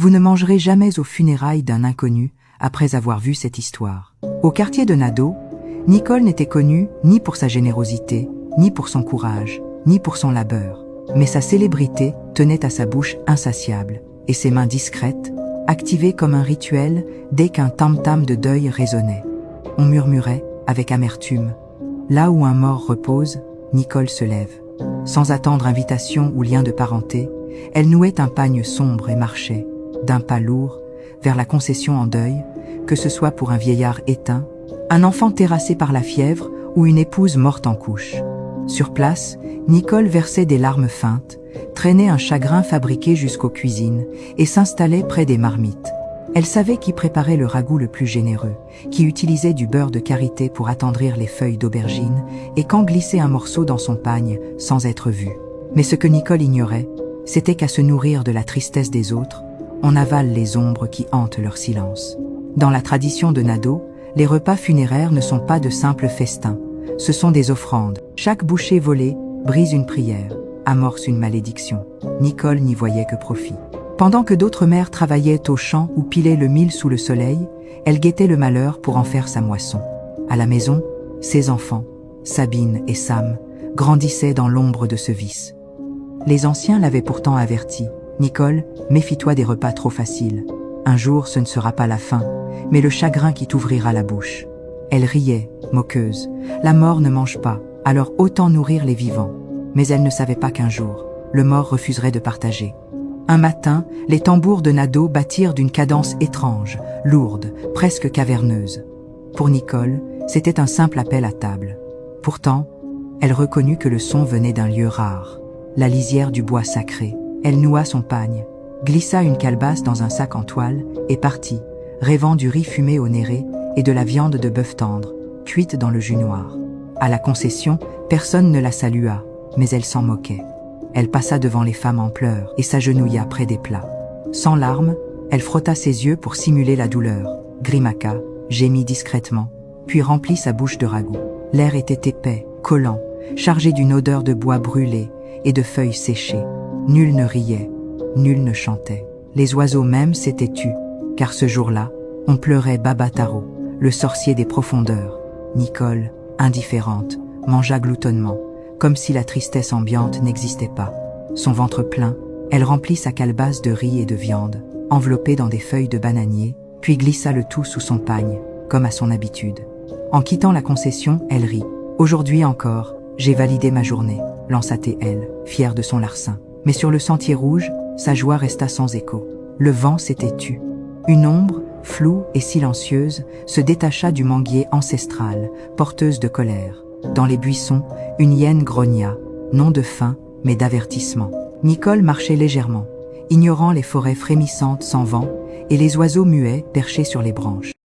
Vous ne mangerez jamais aux funérailles d'un inconnu après avoir vu cette histoire. Au quartier de Nadeau, Nicole n'était connue ni pour sa générosité, ni pour son courage, ni pour son labeur. Mais sa célébrité tenait à sa bouche insatiable, et ses mains discrètes, activées comme un rituel dès qu'un tam-tam de deuil résonnait. On murmurait, avec amertume, « Là où un mort repose, Nicole se lève ». Sans attendre invitation ou lien de parenté, elle nouait un pagne sombre et marchait, d'un pas lourd, vers la concession en deuil, que ce soit pour un vieillard éteint, un enfant terrassé par la fièvre ou une épouse morte en couche. Sur place, Nicole versait des larmes feintes, traînait un chagrin fabriqué jusqu'aux cuisines et s'installait près des marmites. Elle savait qui préparait le ragoût le plus généreux, qui utilisait du beurre de karité pour attendrir les feuilles d'aubergine et quand glissait un morceau dans son pagne sans être vue. Mais ce que Nicole ignorait, c'était qu'à se nourrir de la tristesse des autres, on avale les ombres qui hantent leur silence. Dans la tradition de Nadeau, les repas funéraires ne sont pas de simples festins, ce sont des offrandes. Chaque bouchée volée brise une prière, amorce une malédiction. Nicole n'y voyait que profit. Pendant que d'autres mères travaillaient au champ ou pilaient le mil sous le soleil, elle guettait le malheur pour en faire sa moisson. À la maison, ses enfants, Sabine et Sam, grandissaient dans l'ombre de ce vice. Les anciens l'avaient pourtant averti. « Nicole, méfie-toi des repas trop faciles. Un jour, ce ne sera pas la faim, mais le chagrin qui t'ouvrira la bouche. » Elle riait, moqueuse. La mort ne mange pas, alors autant nourrir les vivants. Mais elle ne savait pas qu'un jour, le mort refuserait de partager. Un matin, les tambours de Nadeau battirent d'une cadence étrange, lourde, presque caverneuse. Pour Nicole, c'était un simple appel à table. Pourtant, elle reconnut que le son venait d'un lieu rare, la lisière du bois sacré. Elle noua son pagne, glissa une calebasse dans un sac en toile et partit, rêvant du riz fumé au néré et de la viande de bœuf tendre, cuite dans le jus noir. À la concession, personne ne la salua, mais elle s'en moquait. Elle passa devant les femmes en pleurs et s'agenouilla près des plats. Sans larmes, elle frotta ses yeux pour simuler la douleur, grimaqua, gémit discrètement, puis remplit sa bouche de ragoût. L'air était épais, collant, chargé d'une odeur de bois brûlé et de feuilles séchées. Nul ne riait, nul ne chantait. Les oiseaux même s'étaient tus, car ce jour-là, on pleurait Baba Taro, le sorcier des profondeurs. Nicole, indifférente, mangea gloutonnement, comme si la tristesse ambiante n'existait pas. Son ventre plein, elle remplit sa calebasse de riz et de viande, enveloppée dans des feuilles de bananier, puis glissa le tout sous son pagne, comme à son habitude. En quittant la concession, elle rit. « Aujourd'hui encore, j'ai validé ma journée », lança-t-elle, fière de son larcin. Mais sur le sentier rouge, sa joie resta sans écho. Le vent s'était tu. Une ombre, floue et silencieuse, se détacha du manguier ancestral, porteuse de colère. Dans les buissons, une hyène grogna, non de faim, mais d'avertissement. Nicole marchait légèrement, ignorant les forêts frémissantes sans vent et les oiseaux muets perchés sur les branches.